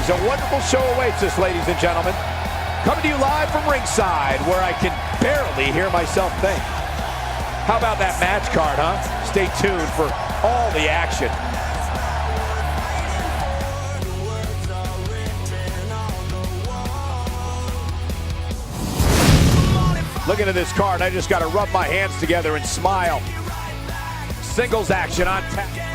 series. A wonderful show awaits us, ladies and gentlemen. Coming to you live from ringside, where I can barely hear myself think. How about that match card, huh? Stay tuned for all the action. Looking at this card, I just got to rub my hands together and smile. Singles action on tap.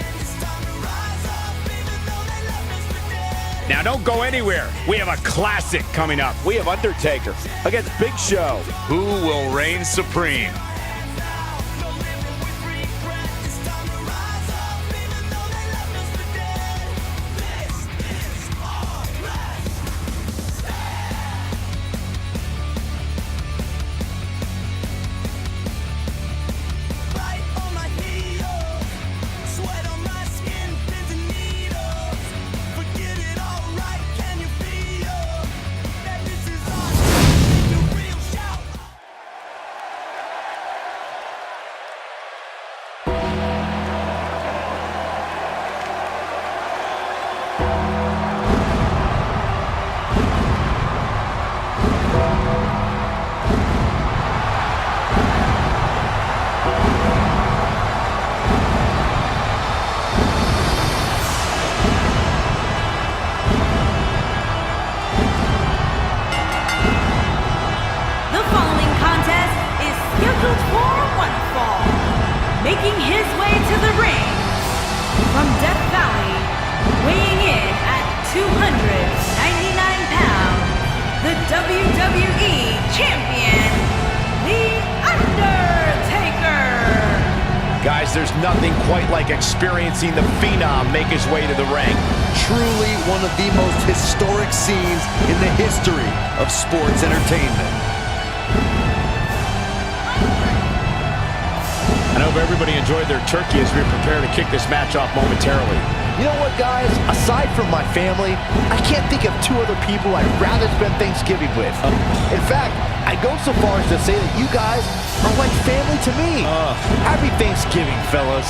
Now don't go anywhere. We have a classic coming up. We have Undertaker against Big Show. Who will reign supreme? Making his way to the ring from Death Valley, weighing in at 299 pounds, the WWE Champion, The Undertaker. Guys, there's nothing quite like experiencing the Phenom make his way to the ring. Truly one of the most historic scenes in the history of sports entertainment. I hope everybody enjoyed their turkey as we prepare to kick this match off momentarily. You know what, guys? Aside from my family, I can't think of two other people I'd rather spend Thanksgiving with. In fact, I'd go so far as to say that you guys are like family to me. Happy Thanksgiving, fellas.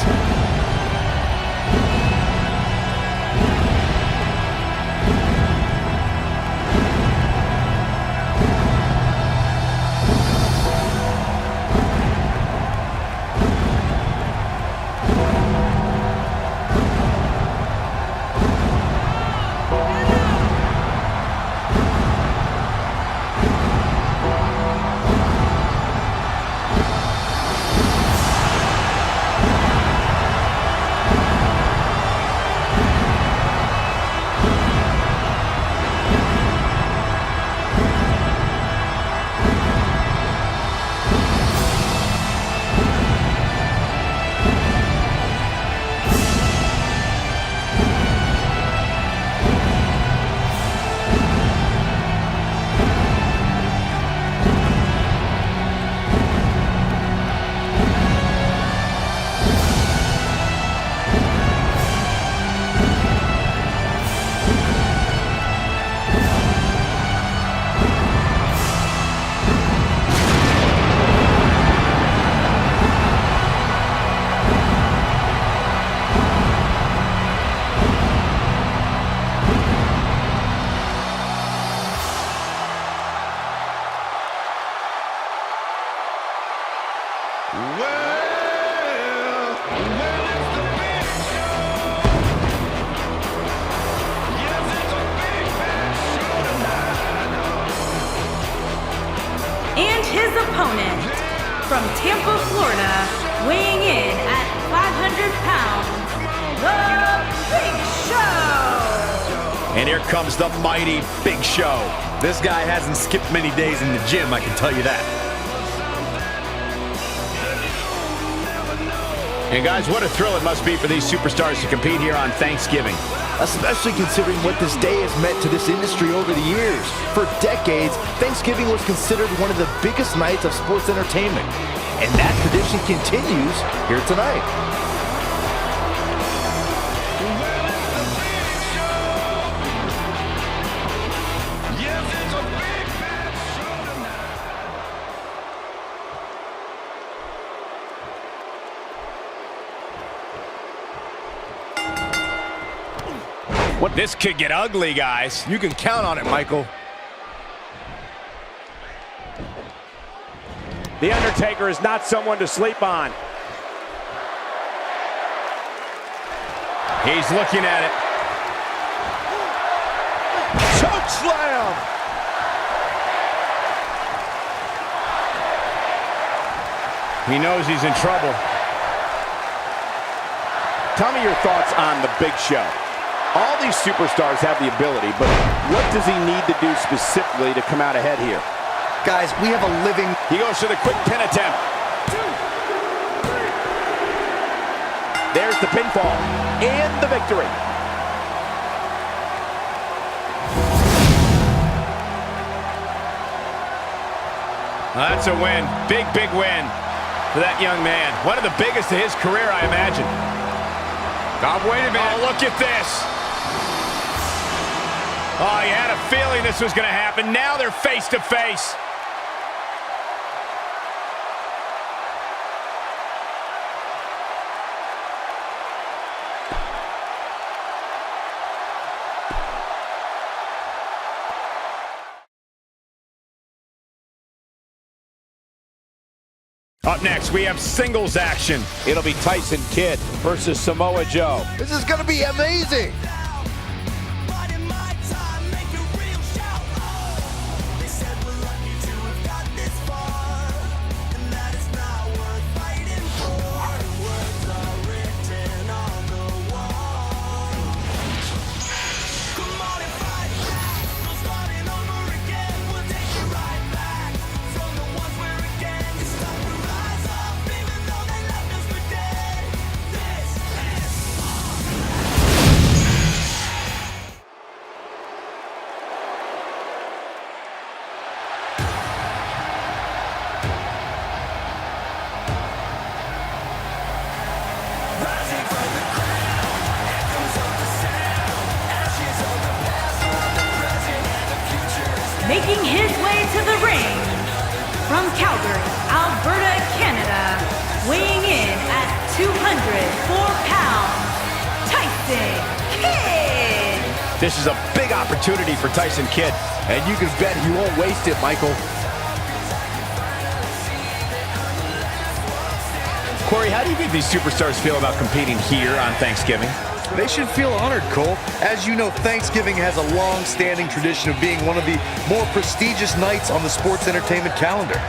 And his opponent, from Tampa, Florida, weighing in at 500 pounds, the Big Show! And here comes the mighty Big Show. This guy hasn't skipped many days in the gym, I can tell you that. And guys, what a thrill it must be for these superstars to compete here on Thanksgiving. Especially considering what this day has meant to this industry over the years. For decades, Thanksgiving was considered one of the biggest nights of sports entertainment. And that tradition continues here tonight. This could get ugly, guys. You can count on it, Michael. The Undertaker is not someone to sleep on. He's looking at it. Choke slam! He knows he's in trouble. Tell me your thoughts on the Big Show. All these superstars have the ability, but what does he need to do specifically to come out ahead here? Guys, we have a living... He goes for the quick pin attempt. There's the pinfall and the victory. That's a win. Big, big win for that young man. One of the biggest of his career, I imagine. Oh, wait a minute. Oh, look at this. Oh, you had a feeling this was going to happen. Now they're face to face. Up next, we have singles action. It'll be Tyson Kidd versus Samoa Joe. This is going to be amazing. Making his way to the ring, from Calgary, Alberta, Canada, weighing in at 204 pounds, Tyson Kidd! This is a big opportunity for Tyson Kidd. And you can bet he won't waste it, Michael. Corey, how do you think these superstars feel about competing here on Thanksgiving? They should feel honored, Cole. As you know, Thanksgiving has a long-standing tradition of being one of the more prestigious nights on the sports entertainment calendar.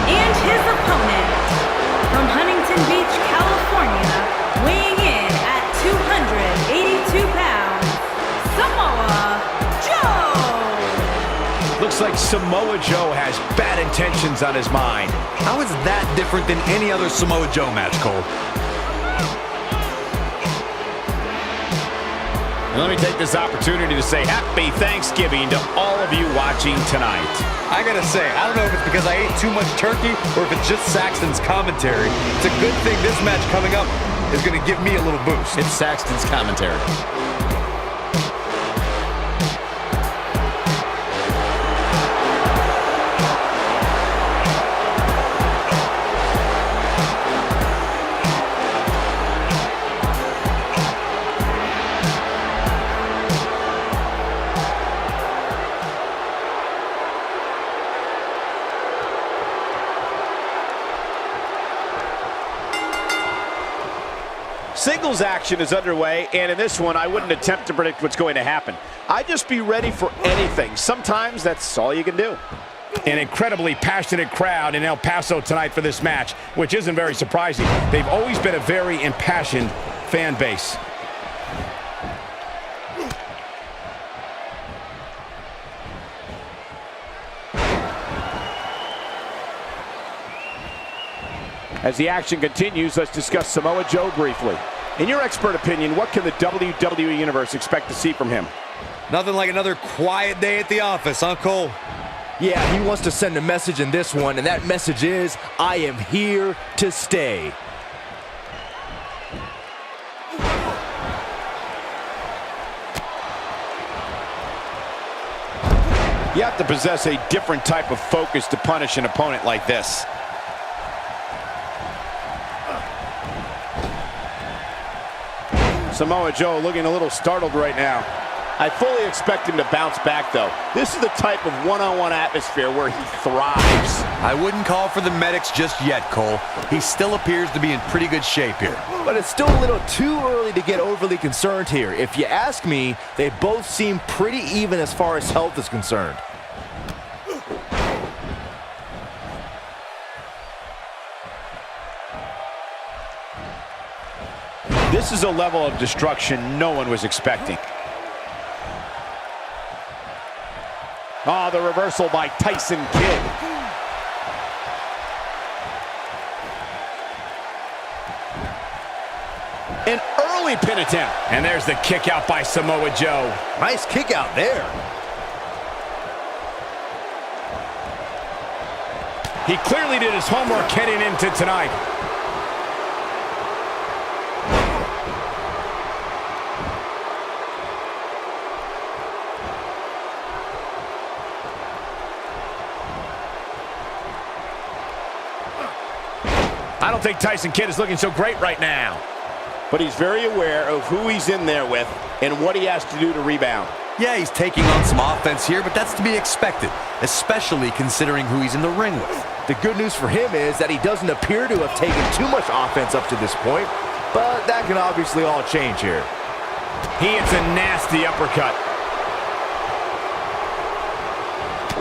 And his opponent, from Huntington Beach, California, weighing in at 282 pounds, Samoa Joe! Looks like Samoa Joe has bad intentions on his mind. How is that different than any other Samoa Joe match, Cole? Let me take this opportunity to say happy Thanksgiving to all of you watching tonight. I gotta say, I don't know if it's because I ate too much turkey or if it's just Saxton's commentary. It's a good thing this match coming up is gonna give me a little boost. It's Saxton's commentary. Singles action is underway, and in this one, I wouldn't attempt to predict what's going to happen. I'd just be ready for anything. Sometimes that's all you can do. An incredibly passionate crowd in El Paso tonight for this match, which isn't very surprising. They've always been a very impassioned fan base. As the action continues, let's discuss Samoa Joe briefly. In your expert opinion, what can the WWE Universe expect to see from him? Nothing like another quiet day at the office, huh, Cole? Yeah, he wants to send a message in this one, and that message is, I am here to stay. You have to possess a different type of focus to punish an opponent like this. Samoa Joe looking a little startled right now. I fully expect him to bounce back, though. This is the type of one-on-one atmosphere where he thrives. I wouldn't call for the medics just yet, Cole. He still appears to be in pretty good shape here. But it's still a little too early to get overly concerned here. If you ask me, they both seem pretty even as far as health is concerned. This is a level of destruction no one was expecting. Oh, the reversal by Tyson Kidd. An early pin attempt. And there's the kick out by Samoa Joe. Nice kick out there. He clearly did his homework heading into tonight. I don't think Tyson Kidd is looking so great right now. But he's very aware of who he's in there with and what he has to do to rebound. Yeah, he's taking on some offense here, but that's to be expected, especially considering who he's in the ring with. The good news for him is that he doesn't appear to have taken too much offense up to this point, but that can obviously all change here. He hits a nasty uppercut.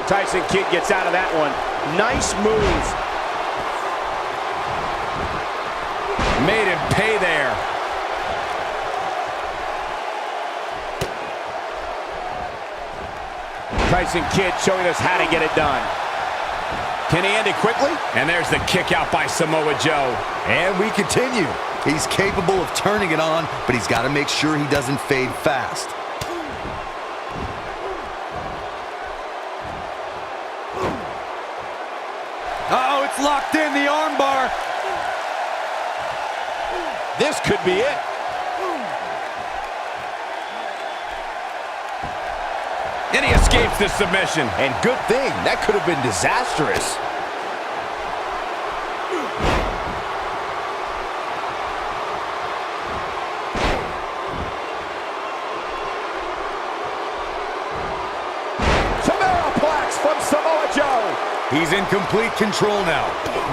Tyson Kidd gets out of that one. Nice move. Made him pay there. Tyson Kidd showing us how to get it done. Can he end it quickly? And there's the kick out by Samoa Joe. And we continue. He's capable of turning it on, but he's got to make sure he doesn't fade fast. Uh-oh, it's locked in, the armbar. This could be it. And he escapes the submission. And good thing, that could have been disastrous. Plex from Samoa Joe. He's in complete control now.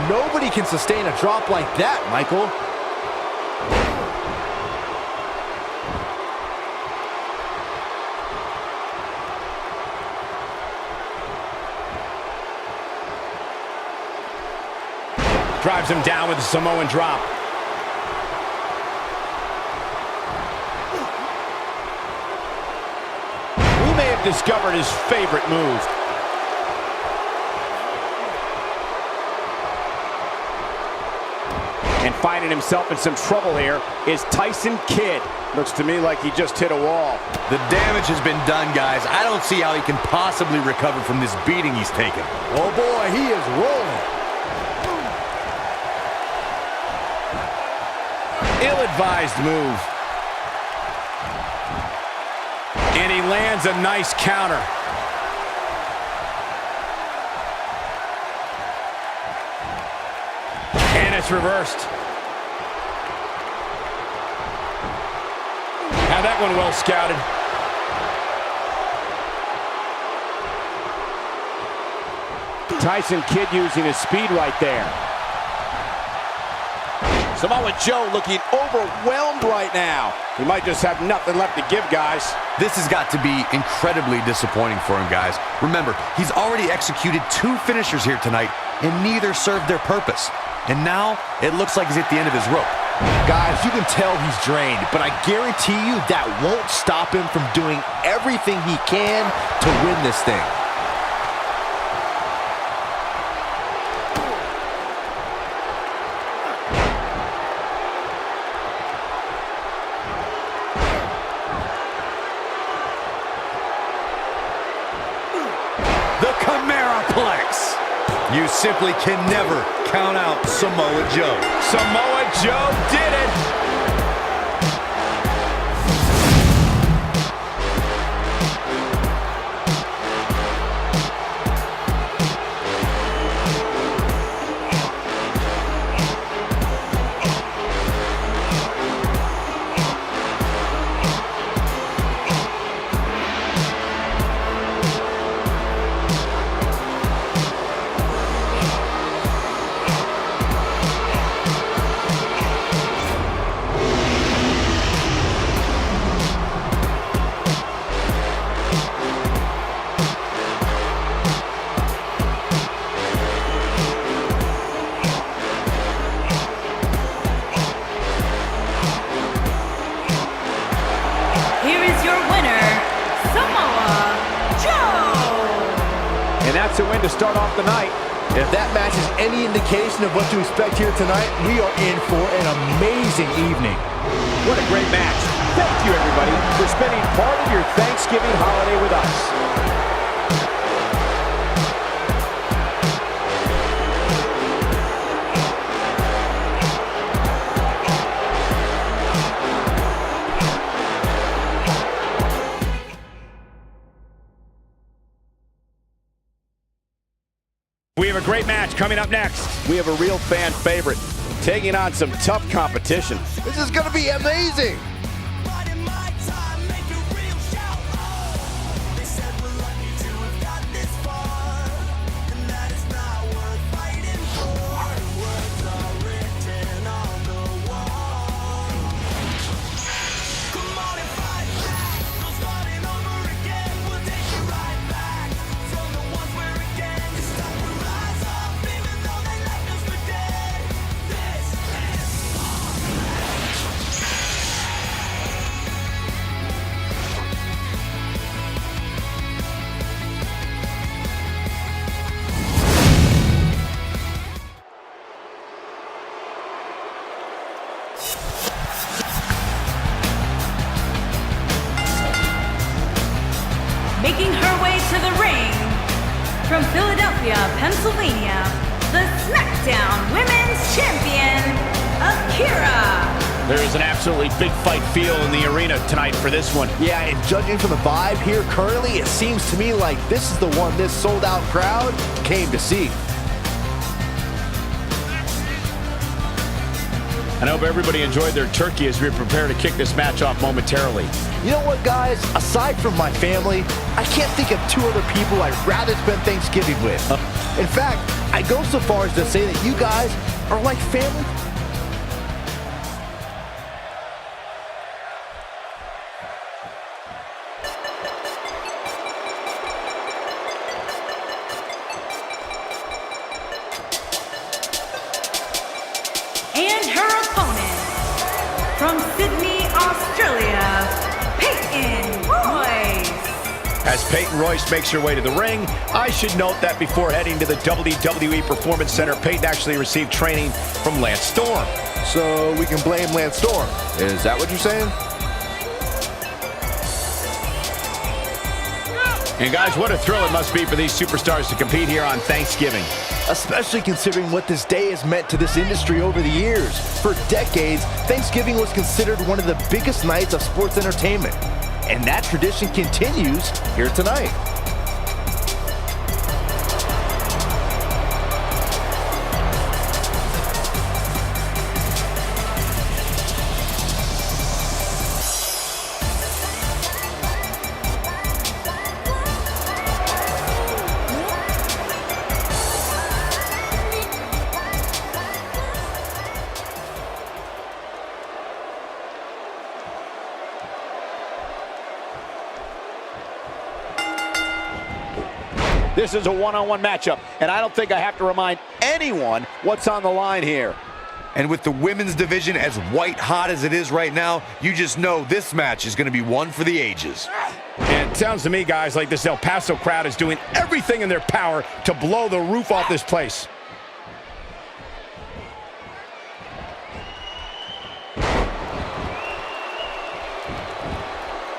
Nobody can sustain a drop like that, Michael. Drives him down with a Samoan drop. We may have discovered his favorite move. And finding himself in some trouble here is Tyson Kidd. Looks to me like he just hit a wall. The damage has been done, guys. I don't see how he can possibly recover from this beating he's taken. Oh boy, he is rolling. Ill-advised move. And he lands a nice counter. And it's reversed. Now that one well scouted. Tyson Kidd using his speed right there. Samoa Joe looking overwhelmed right now. He might just have nothing left to give, guys. This has got to be incredibly disappointing for him, guys. Remember, he's already executed 2 finishers here tonight, and neither served their purpose. And now, it looks like he's at the end of his rope. Guys, you can tell he's drained, but I guarantee you that won't stop him from doing everything he can to win this thing. superplex. You simply can never count out Samoa Joe. Samoa Joe did it. And that's a win to start off the night. And if that match is any indication of what to expect here tonight, we are in for an amazing evening. What a great match. Thank you, everybody, for spending part of your Thanksgiving holiday with us. We have a great match coming up next. We have a real fan favorite taking on some tough competition. This is going to be amazing. Making her way to the ring, from Philadelphia, Pennsylvania, the Smackdown Women's Champion, Akira. There is an absolutely big fight feel in the arena tonight for this one. Yeah, and judging from the vibe here currently, it seems to me like this is the one this sold-out crowd came to see. I hope everybody enjoyed their turkey as we prepare to kick this match off momentarily. You know what, guys? Aside from my family, I can't think of two other people I'd rather spend Thanksgiving with. In fact, I go so far as to say that you guys are like family. And her opponent, from Sydney, Australia, Payton Royce. As Payton Royce makes her way to the ring, I should note that before heading to the WWE Performance Center, Payton actually received training from Lance Storm. So we can blame Lance Storm. Is that what you're saying? And guys, what a thrill it must be for these superstars to compete here on Thanksgiving. Especially considering what this day has meant to this industry over the years. For decades, Thanksgiving was considered one of the biggest nights of sports entertainment. And that tradition continues here tonight. This is a one-on-one matchup, and I don't think I have to remind anyone what's on the line here. And with the women's division as white hot as it is right now, you just know this match is going to be one for the ages. And it sounds to me, guys, like this El Paso crowd is doing everything in their power to blow the roof off this place.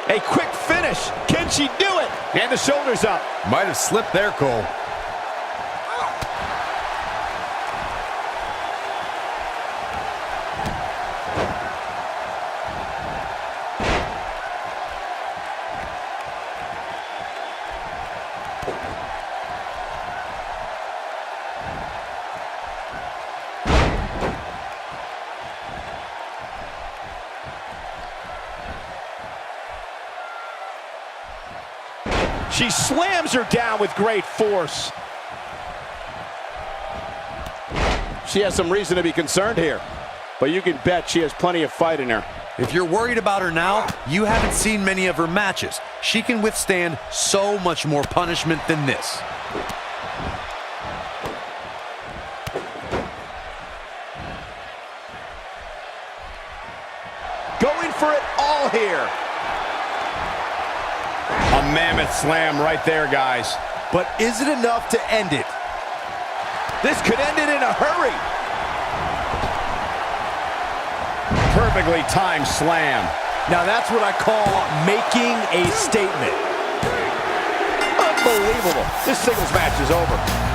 A quick finish. Can she do it? And the shoulders up. Might have slipped there, Cole. She slams her down with great force. She has some reason to be concerned here, but you can bet she has plenty of fight in her. If you're worried about her now, you haven't seen many of her matches. She can withstand so much more punishment than this. Going for it all here. A mammoth slam right there, guys. But is it enough to end it? This could end it in a hurry. Perfectly timed slam. Now that's what I call making a statement. Unbelievable. This singles match is over.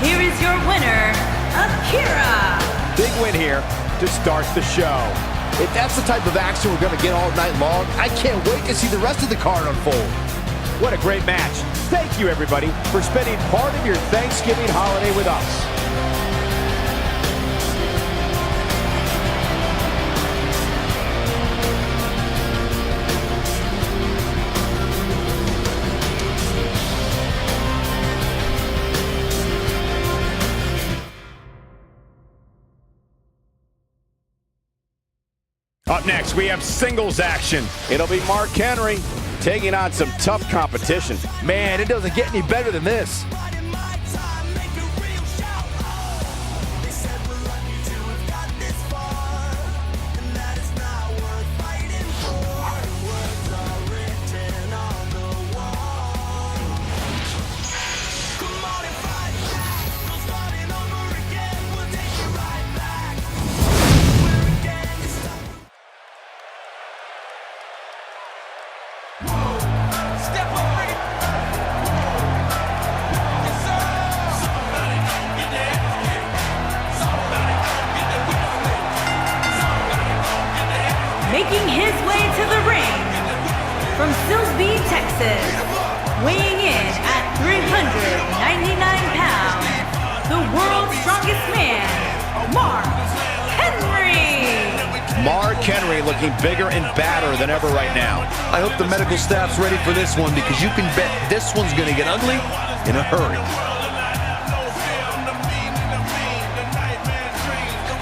Here is your winner, Akira. Big win here to start the show. If that's the type of action we're going to get all night long, I can't wait to see the rest of the card unfold. What a great match. Thank you, everybody, for spending part of your Thanksgiving holiday with us. Up next, we have singles action. It'll be Mark Henry taking on some tough competition. Man, it doesn't get any better than this. Making his way to the ring from Silsbee, Texas, weighing in at 399 pounds, the world's strongest man, Mark Henry. Mark Henry looking bigger and badder than ever right now. I hope the medical staff's ready for this one because you can bet this one's going to get ugly in a hurry.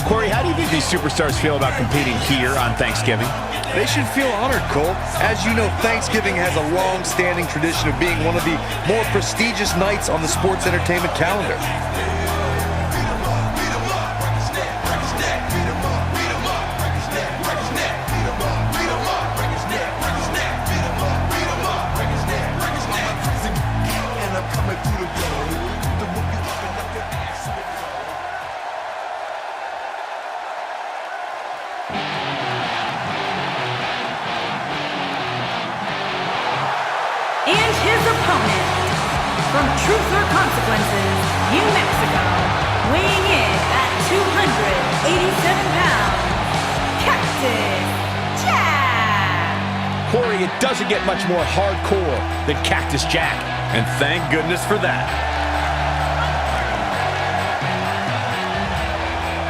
Corey, how do you think these superstars feel about competing here on Thanksgiving? They should feel honored, Cole. As you know, Thanksgiving has a long-standing tradition of being one of the more prestigious nights on the sports entertainment calendar. And his opponent, from Truth or Consequences, New Mexico, weighing in at 287 pounds, Cactus Jack. Corey, it doesn't get much more hardcore than Cactus Jack. And thank goodness for that.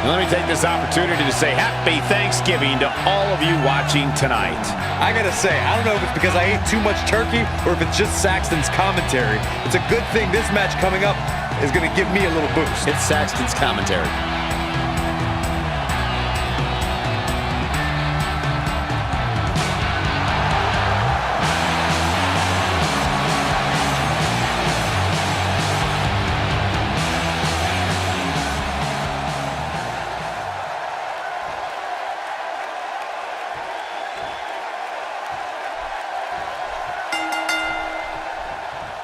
And let me take this opportunity to say happy Thanksgiving to all of you watching tonight. I gotta say, I don't know if it's because I ate too much turkey or if it's just Saxton's commentary. It's a good thing this match coming up is gonna give me a little boost. It's Saxton's commentary.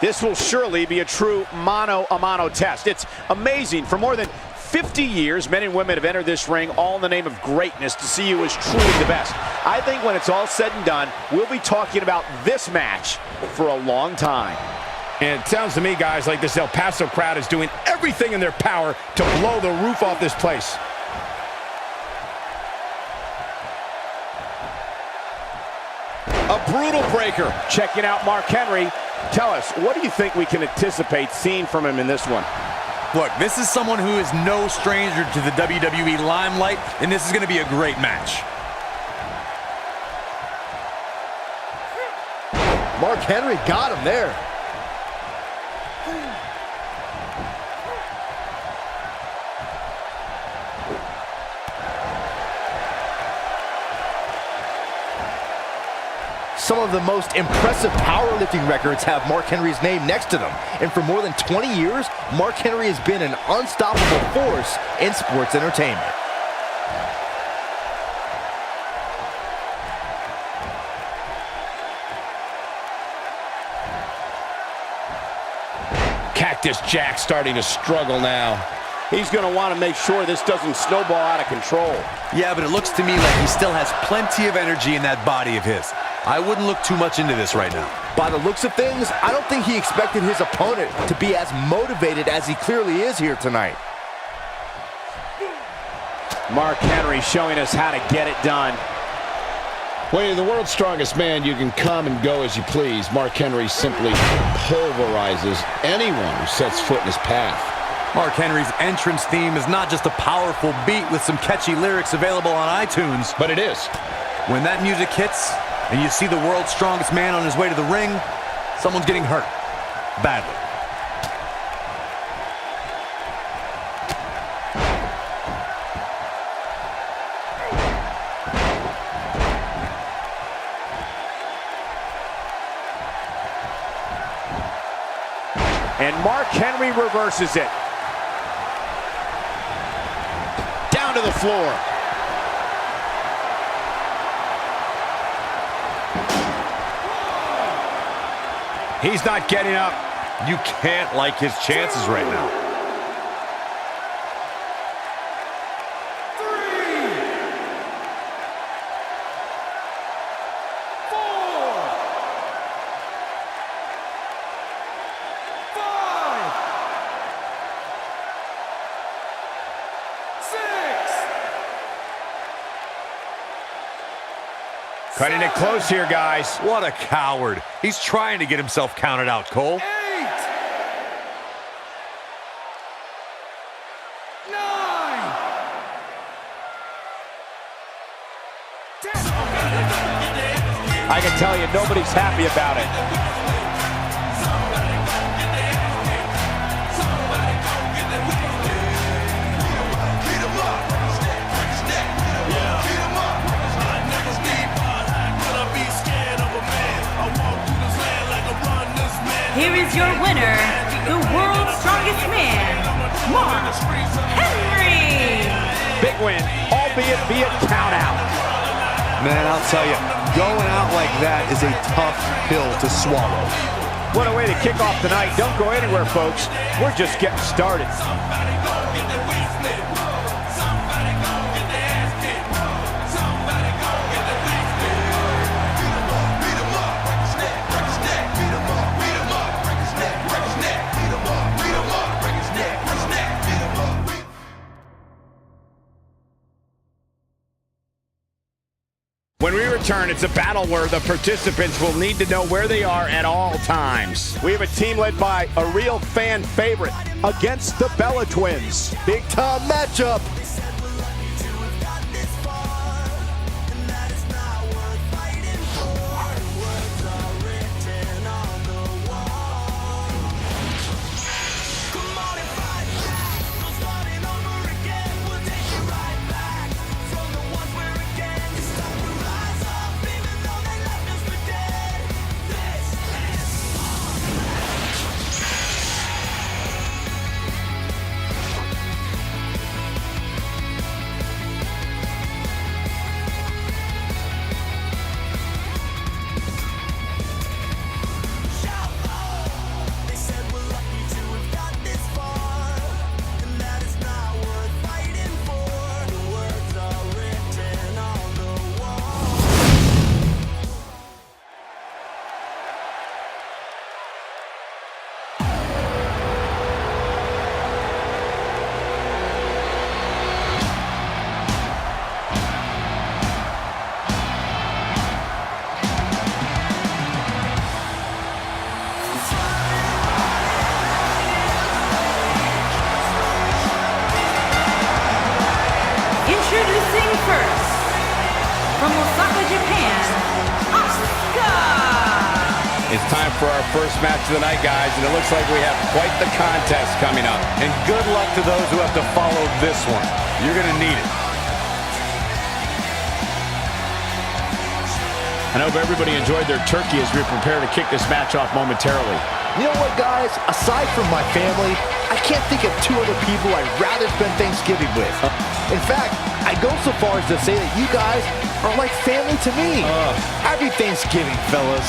This will surely be a true mano-a-mano test. It's amazing. For more than 50 years, men and women have entered this ring all in the name of greatness to see who is truly the best. I think when it's all said and done, we'll be talking about this match for a long time. And it sounds to me, guys, like this El Paso crowd is doing everything in their power to blow the roof off this place. A brutal breaker. Checking out Mark Henry. Tell us, what do you think we can anticipate seeing from him in this one? Look, this is someone who is no stranger to the WWE limelight, and this is going to be a great match. Mark Henry got him there. Some of the most impressive powerlifting records have Mark Henry's name next to them. And for more than 20 years, Mark Henry has been an unstoppable force in sports entertainment. Cactus Jack starting to struggle now. He's going to want to make sure this doesn't snowball out of control. Yeah, but it looks to me like he still has plenty of energy in that body of his. I wouldn't look too much into this right now. By the looks of things, I don't think he expected his opponent to be as motivated as he clearly is here tonight. Mark Henry showing us how to get it done. When you're the world's strongest man, you can come and go as you please. Mark Henry simply pulverizes anyone who sets foot in his path. Mark Henry's entrance theme is not just a powerful beat with some catchy lyrics available on iTunes. But it is. When that music hits and you see the world's strongest man on his way to the ring, someone's getting hurt. Badly. And Mark Henry reverses it. Down to the floor. He's not getting up. You can't like his chances right now. Cutting it close here, guys. What a coward. He's trying to get himself counted out, Cole. 8, 9. I can tell you, nobody's happy about it. Here is your winner, the world's strongest man, Mark Henry. Big win, albeit via countout. Man, I'll tell you, going out like that is a tough pill to swallow. What a way to kick off tonight. Don't go anywhere, folks. We're just getting started. When we return, it's a battle where the participants will need to know where they are at all times. We have a team led by a real fan favorite against the Bella Twins. Big time matchup. It's time for our first match of the night, guys, and it looks like we have quite the contest coming up. And good luck to those who have to follow this one. You're going to need it. I hope everybody enjoyed their turkey as we prepare to kick this match off momentarily. You know what, guys? Aside from my family, I can't think of two other people I'd rather spend Thanksgiving with. In fact, I go so far as to say that you guys are like family to me. Happy Thanksgiving, fellas.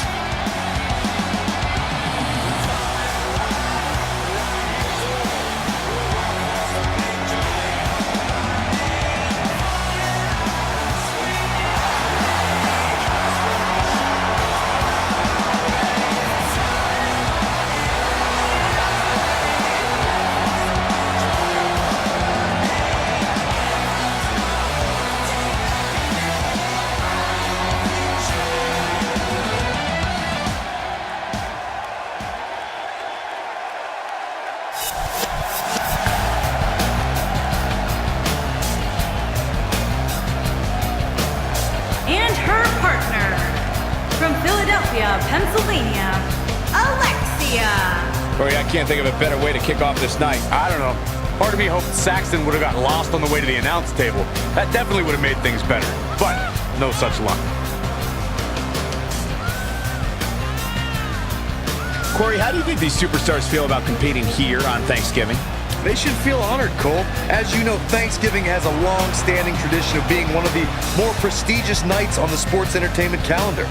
From Philadelphia, Pennsylvania, Alexia. Corey, I can't think of a better way to kick off this night. I don't know. Part of me hoped Saxton would have got lost on the way to the announce table. That definitely would have made things better. But no such luck. Corey, how do you think these superstars feel about competing here on Thanksgiving? They should feel honored, Cole. As you know, Thanksgiving has a long-standing tradition of being one of the more prestigious nights on the sports entertainment calendar.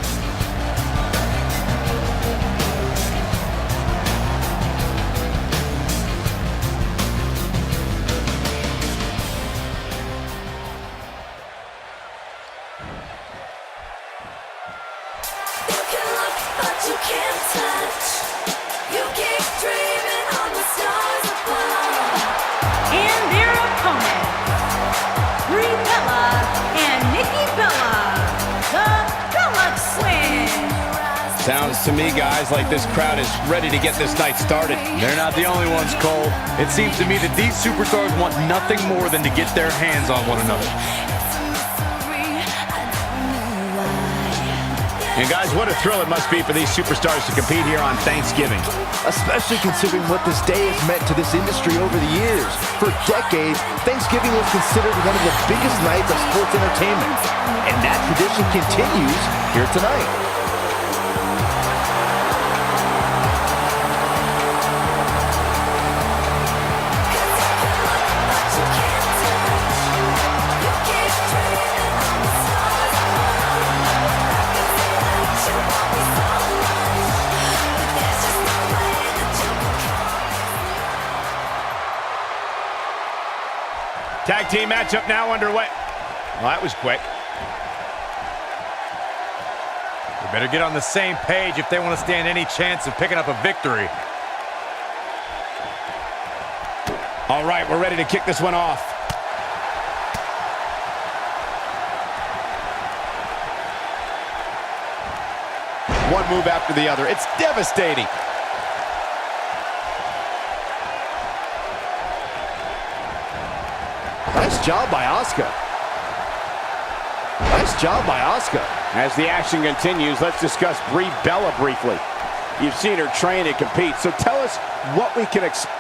Sounds to me, guys, like this crowd is ready to get this night started. They're not the only ones, Cole. It seems to me that these superstars want nothing more than to get their hands on one another. And guys, what a thrill it must be for these superstars to compete here on Thanksgiving. Especially considering what this day has meant to this industry over the years. For decades, Thanksgiving was considered one of the biggest nights of sports entertainment. And that tradition continues here tonight. Tag team matchup now underway. Well, that was quick. They better get on the same page if they want to stand any chance of picking up a victory. All right, we're ready to kick this one off. One move after the other. It's devastating. Nice job by Asuka. Nice job by Asuka. As the action continues, let's discuss Brie Bella briefly. You've seen her train and compete, so tell us what we can expect.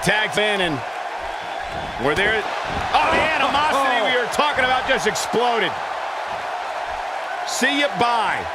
Tags in and we're there. Oh, the animosity we were talking about just exploded. See you, bye.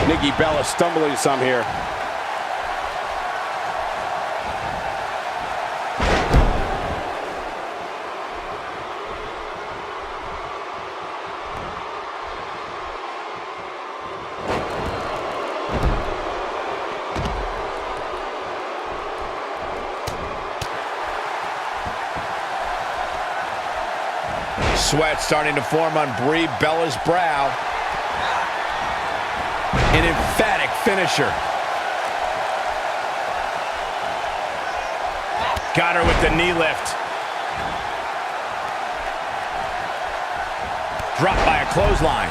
Nikki Bella stumbling some here. Sweat starting to form on Brie Bella's brow. An emphatic finisher. Got her with the knee lift. Dropped by a clothesline.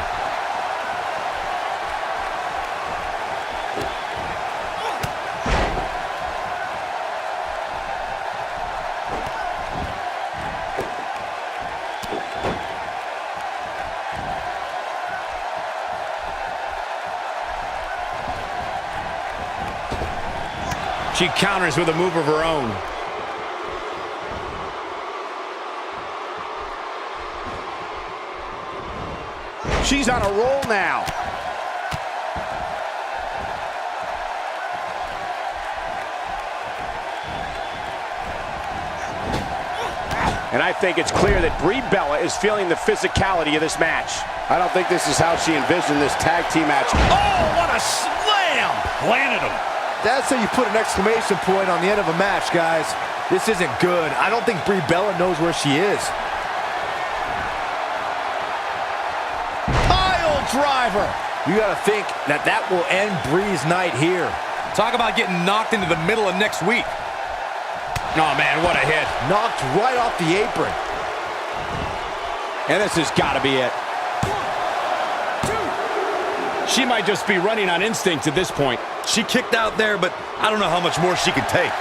She counters with a move of her own. She's on a roll now. And I think it's clear that Brie Bella is feeling the physicality of this match. I don't think this is how she envisioned this tag team match. Oh, what a slam! Planted him. That's how you put an exclamation point on the end of a match, guys. This isn't good. I don't think Brie Bella knows where she is. Pile driver. You gotta think that that will end Brie's night here. Talk about getting knocked into the middle of next week. Oh, man, what a hit. Knocked right off the apron. And this has got to be it. She might just be running on instinct at this point. She kicked out there, but I don't know how much more she could take.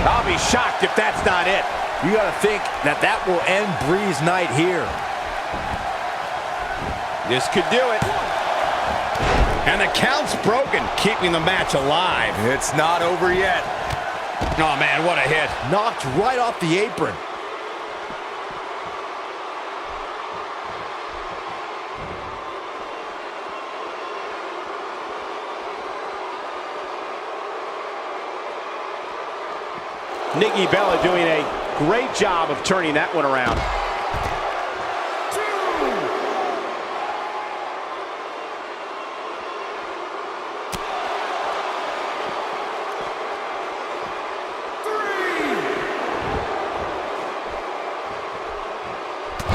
I'll be shocked if that's not it. You gotta think that that will end Brie's night here. This could do it. And the count's broken, keeping the match alive. It's not over yet. Oh, man, what a hit. Knocked right off the apron. Nikki Bella doing a great job of turning that one around.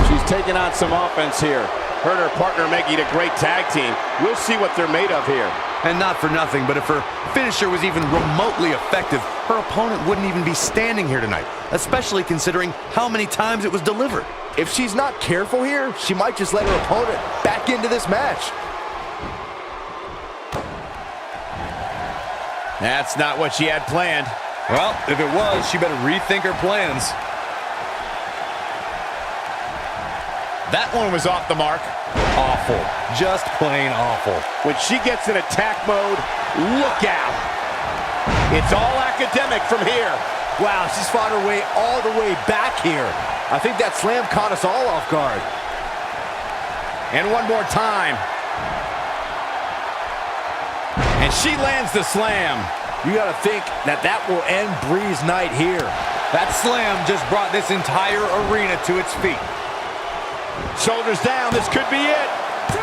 She's taking on some offense here. Her and her partner making a great tag team. We'll see what they're made of here. And not for nothing, but if her finisher was even remotely effective, her opponent wouldn't even be standing here tonight, especially considering how many times it was delivered. If she's not careful here, she might just let her opponent back into this match. That's not what she had planned. Well, if it was, she better rethink her plans. That one was off the mark. Awful. Just plain awful. When she gets in attack mode, look out. It's all academic from here. Wow, she's fought her way all the way back here. I think that slam caught us all off guard. And one more time. And she lands the slam. You gotta think that that will end Brie's night here. That slam just brought this entire arena to its feet. Shoulders down, this could be it. 2,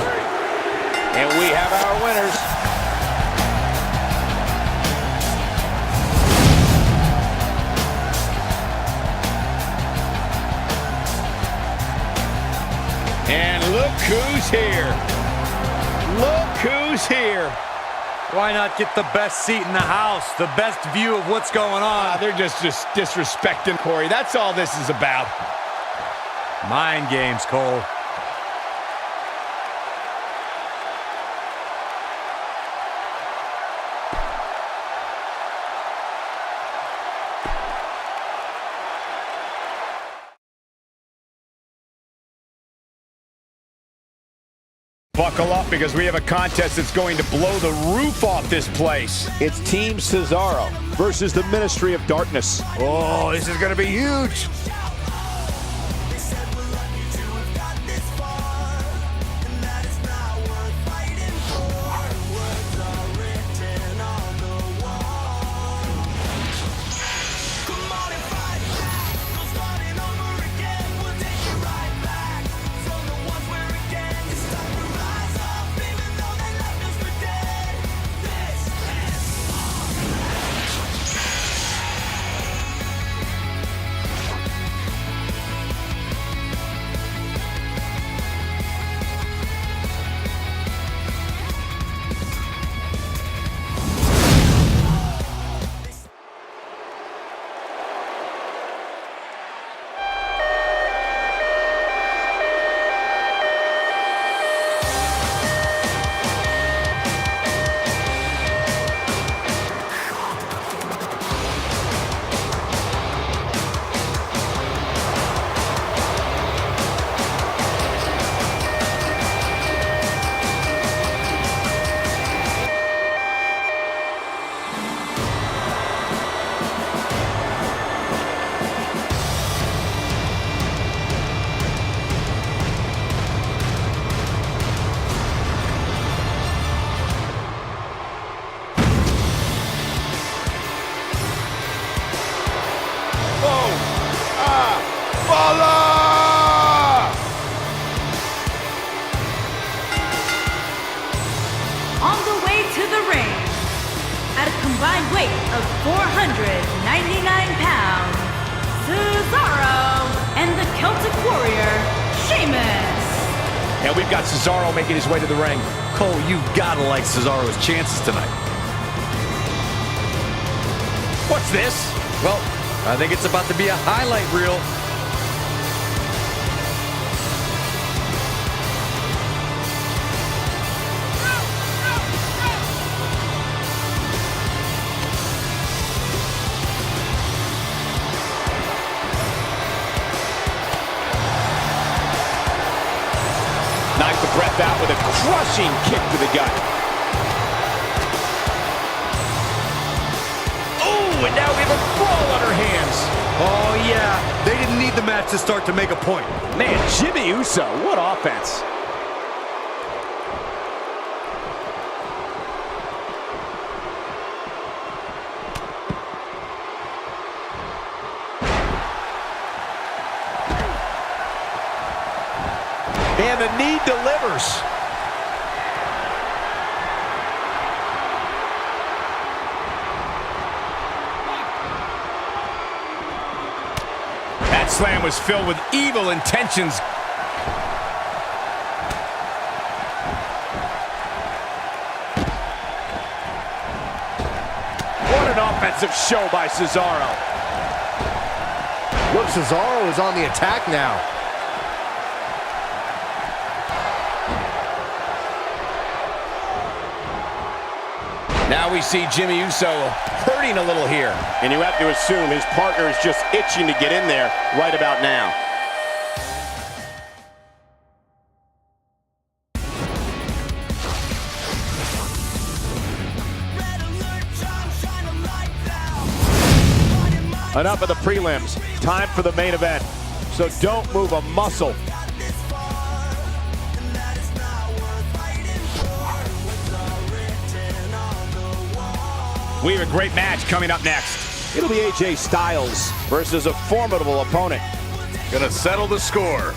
3. And we have our winners. And look who's here. Look who's here. Why not get the best seat in the house, the best view of what's going on? They're just disrespecting Corey. That's all this is about. Mind games, Cole. Buckle up because we have a contest that's going to blow the roof off this place. It's Team Cesaro versus the Ministry of Darkness. Oh, this is gonna be huge. combined weight of 499 pounds, Cesaro and the Celtic Warrior, Sheamus. And we've got Cesaro making his way to the ring. Cole, you've got to like Cesaro's chances tonight. What's this? Well, I think it's about to be a highlight reel. Knocked the breath out with a crushing kick to the gut. Oh, and now we have a brawl on our hands. Oh, yeah. They didn't need the match to start to make a point. Man, Jimmy Uso, what offense. And the knee delivers. That slam was filled with evil intentions. What an offensive show by Cesaro. Look, Cesaro is on the attack now. Now we see Jimmy Uso hurting a little here. And you have to assume his partner is just itching to get in there right about now. Enough of the prelims. Time for the main event. So don't move a muscle. We have a great match coming up next. It'll be AJ Styles versus a formidable opponent. Gonna settle the score.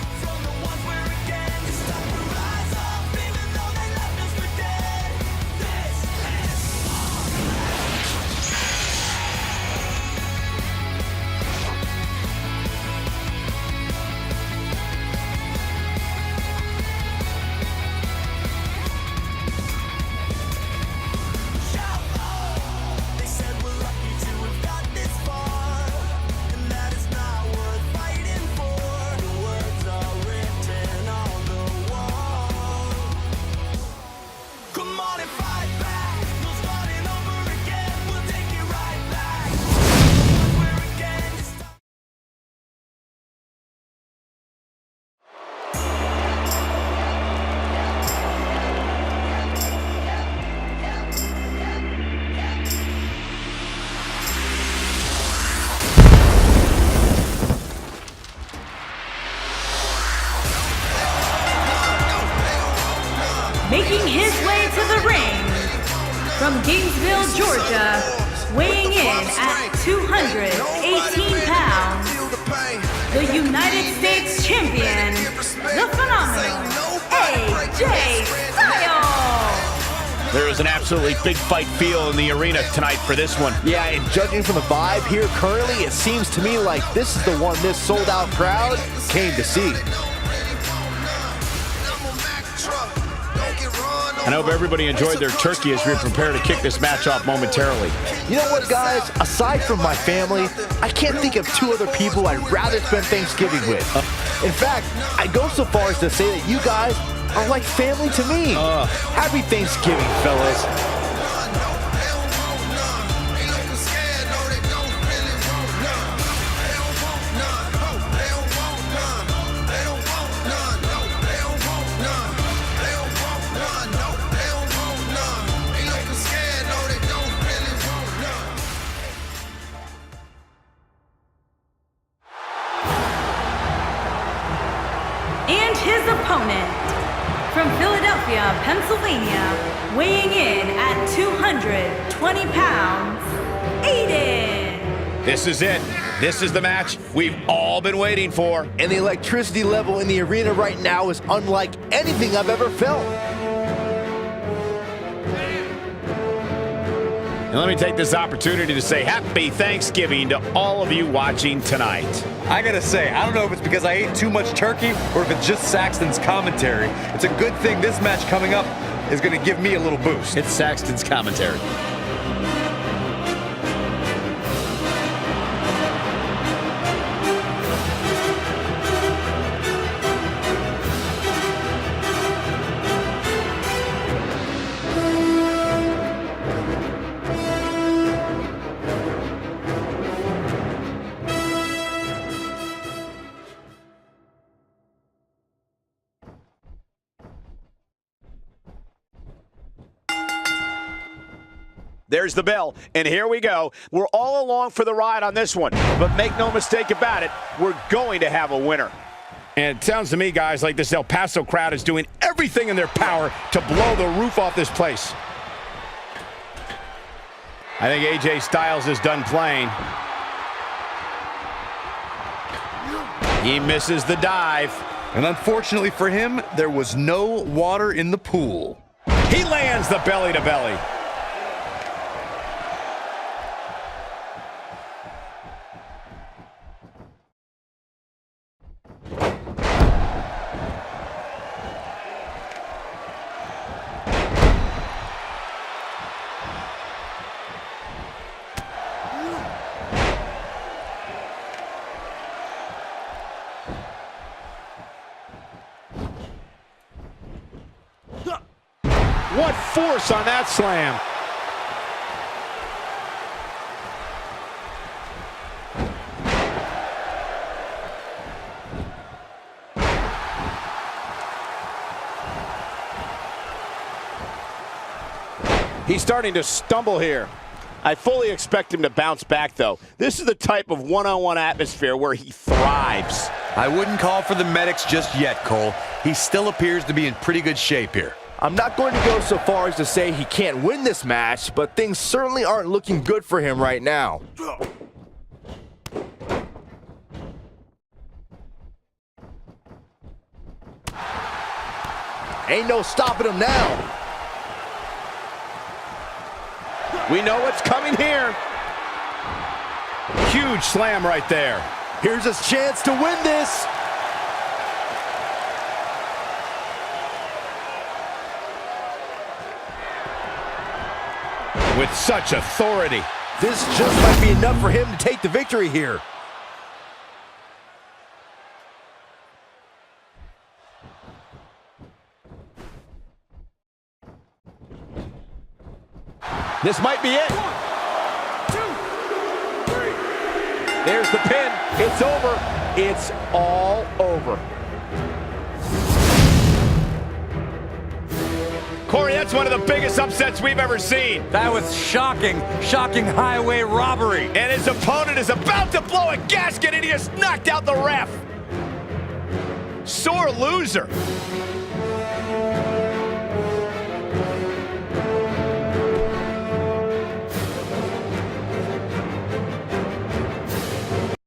Making his way to the ring from Gainesville, Georgia, weighing in at 218 pounds, the United States champion, the phenomenal AJ Styles. There is an absolutely big fight feel in the arena tonight for this one. Yeah, and judging from the vibe here currently, it seems to me like this is the one this sold-out crowd came to see. I hope everybody enjoyed their turkey as we prepare to kick this match off momentarily. You know what, guys? Aside from my family, I can't think of two other people I'd rather spend Thanksgiving with. In fact, I go so far as to say that you guys are like family to me. Happy Thanksgiving, fellas. And his opponent, from Philadelphia, Pennsylvania, weighing in at 220 pounds, Aiden. This is it. This is the match we've all been waiting for. And the electricity level in the arena right now is unlike anything I've ever felt. And let me take this opportunity to say happy Thanksgiving to all of you watching tonight. I gotta say, I don't know if it's because I ate too much turkey or if it's just Saxton's commentary. It's a good thing this match coming up is gonna give me a little boost. It's Saxton's commentary. There's the bell, and here we go. We're all along for the ride on this one, but make no mistake about it, we're going to have a winner. And it sounds to me, guys, like this El Paso crowd is doing everything in their power to blow the roof off this place. I think AJ Styles is done playing. He misses the dive. And unfortunately for him, there was no water in the pool. He lands the belly to belly. What force on that slam. He's starting to stumble here. I fully expect him to bounce back, though. This is the type of one-on-one atmosphere where he thrives. I wouldn't call for the medics just yet, Cole. He still appears to be in pretty good shape here. I'm not going to go so far as to say he can't win this match, but things certainly aren't looking good for him right now. Ain't no stopping him now. We know what's coming here. Huge slam right there. Here's his chance to win this. With such authority. This just might be enough for him to take the victory here. This might be it. 1, 2, 3. There's the pin. It's over. It's all over. Corey, that's one of the biggest upsets we've ever seen. That was shocking, shocking highway robbery. And his opponent is about to blow a gasket and he just knocked out the ref. Sore loser.